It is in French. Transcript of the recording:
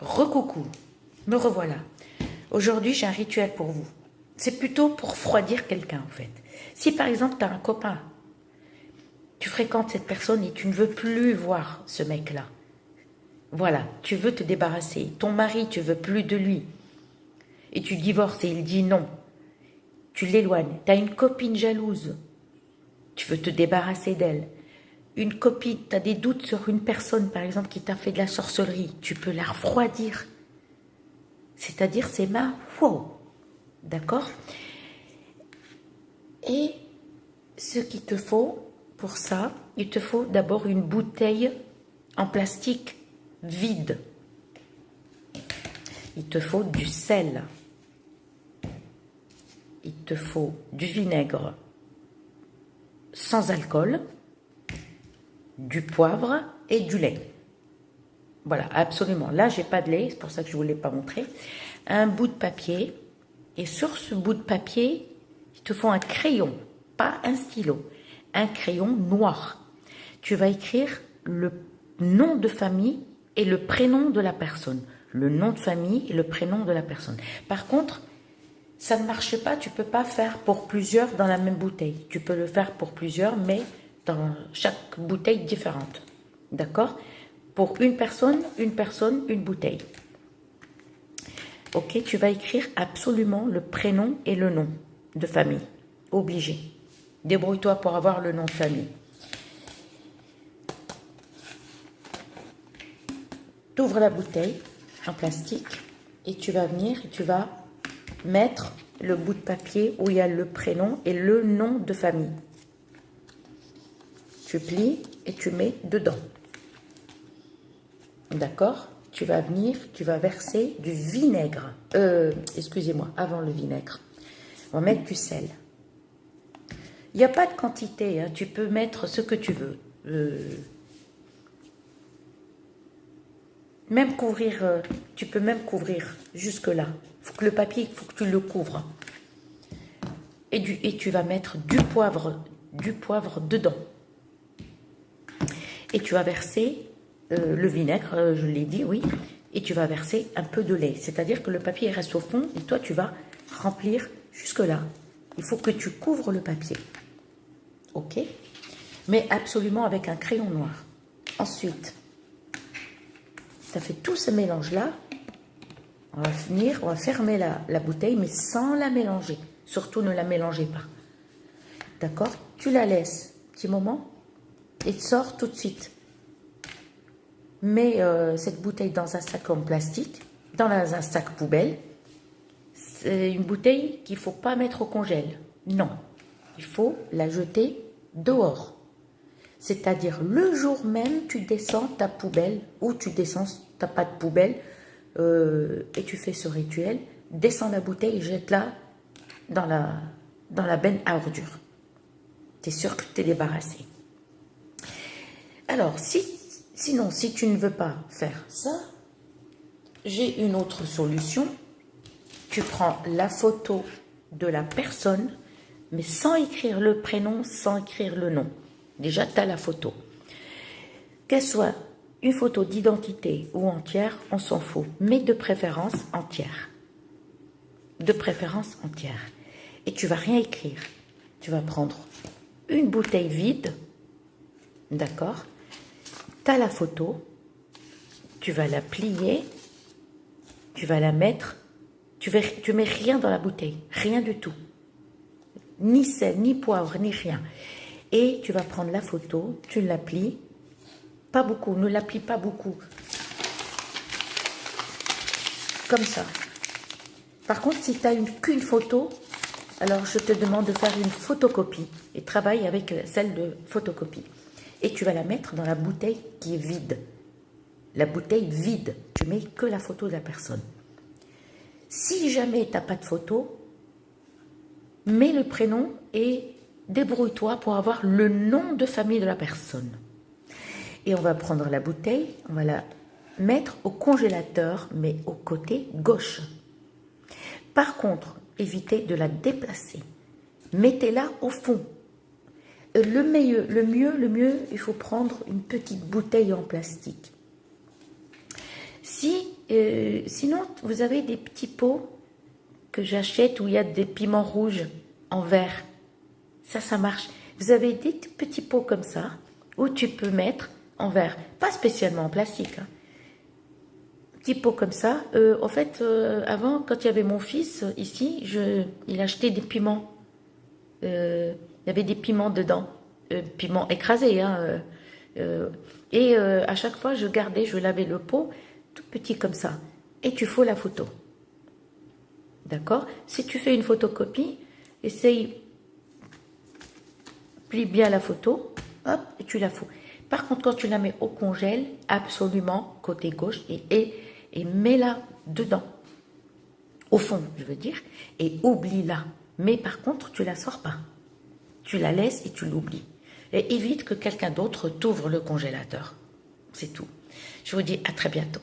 Recoucou, me revoilà. Aujourd'hui, j'ai un rituel pour vous. C'est plutôt pour refroidir quelqu'un, en fait. Si par exemple, tu as un copain, tu fréquentes cette personne et tu ne veux plus voir ce mec-là. Voilà, tu veux te débarrasser. Ton mari, tu veux plus de lui. Et tu divorces et il dit non. Tu l'éloignes. Tu as une copine jalouse. Tu veux te débarrasser d'elle. Une copine, tu as des doutes sur une personne, par exemple, qui t'a fait de la sorcellerie. Tu peux la refroidir. C'est-à-dire ses mains, wow, d'accord? Et ce qu'il te faut pour ça, il te faut d'abord une bouteille en plastique vide. Il te faut du sel. Il te faut du vinaigre sans alcool, du poivre et du lait. Voilà, absolument. Là, j'ai pas de lait, c'est pour ça que je ne vous l'ai pas montré. Un bout de papier. Et sur ce bout de papier, il te faut un crayon, pas un stylo. Un crayon noir. Tu vas écrire le nom de famille et le prénom de la personne. Le nom de famille et le prénom de la personne. Par contre, ça ne marche pas, tu ne peux pas faire pour plusieurs dans la même bouteille. Tu peux le faire pour plusieurs, mais dans chaque bouteille différente. D'accord ? Pour une personne, une bouteille. Ok, tu vas écrire absolument le prénom et le nom de famille. Obligé. Débrouille-toi pour avoir le nom de famille. Tu ouvres la bouteille en plastique et tu vas venir et tu vas mettre le bout de papier où il y a le prénom et le nom de famille. Tu plies et tu mets dedans. D'accord? Tu vas venir, tu vas verser du vinaigre. Excusez-moi, avant le vinaigre. On va mettre du sel. Il n'y a pas de quantité, hein, tu peux mettre ce que tu veux. Même couvrir, tu peux même couvrir jusque-là. Faut que le papier, il faut que tu le couvres. Et tu vas mettre du poivre dedans. Et tu vas verser le vinaigre, je l'ai dit, oui. Et tu vas verser un peu de lait. C'est-à-dire que le papier reste au fond et toi, tu vas remplir jusque-là. Il faut que tu couvres le papier. Ok? Mais absolument avec un crayon noir. Ensuite, tu as fait tout ce mélange-là. On va venir, on va fermer la bouteille, mais sans la mélanger. Surtout, ne la mélangez pas. D'accord? Tu la laisses un petit moment et tu sors tout de suite. Mets cette bouteille dans un sac en plastique, dans un sac poubelle. C'est une bouteille qu'il ne faut pas mettre au congèle. Non, il faut la jeter dehors. C'est-à-dire le jour même, tu descends ta poubelle ou tu descends, tu n'as pas de poubelle et tu fais ce rituel. Descends la bouteille et jette-la dans la benne à ordures. Tu es sûr que tu es débarrassé. Alors, sinon, si tu ne veux pas faire ça, j'ai une autre solution. Tu prends la photo de la personne, mais sans écrire le prénom, sans écrire le nom. Déjà, tu as la photo. Qu'elle soit une photo d'identité ou entière, on s'en fout. Mais de préférence entière. De préférence entière. Et tu vas rien écrire. Tu vas prendre une bouteille vide. D'accord? Tu as la photo. Tu vas la plier. Tu vas la mettre. Tu mets rien dans la bouteille. Rien du tout. Ni sel, ni poivre, ni rien. Et tu vas prendre la photo, tu la plies, pas beaucoup, ne la plie pas beaucoup, comme ça. Par contre, si tu n'as qu'une photo, alors je te demande de faire une photocopie et travaille avec celle de photocopie. Et tu vas la mettre dans la bouteille qui est vide. La bouteille vide, tu mets que la photo de la personne. Si jamais tu n'as pas de photo, mets le prénom et débrouille-toi pour avoir le nom de famille de la personne. Et on va prendre la bouteille, on va la mettre au congélateur, mais au côté gauche. Par contre, évitez de la déplacer. Mettez-la au fond. Le mieux, il faut prendre une petite bouteille en plastique. Si Sinon, vous avez des petits pots que j'achète où il y a des piments rouges en verre. Ça marche. Vous avez des petits pots comme ça où tu peux mettre en verre, pas spécialement en plastique. Hein. Petit pot comme ça. En fait, avant, quand il y avait mon fils ici, il achetait des piments. Il y avait des piments dedans, piments écrasés. Hein, à chaque fois, je lavais le pot, tout petit comme ça. Et tu fous la photo. D'accord? Si tu fais une photocopie, essaye, plie bien la photo, hop, et tu la fous. Par contre, quand tu la mets au congèle, absolument côté gauche et mets-la dedans, au fond, je veux dire, et oublie-la. Mais par contre, tu la sors pas. Tu la laisses et tu l'oublies. Et évite que quelqu'un d'autre t'ouvre le congélateur. C'est tout. Je vous dis à très bientôt.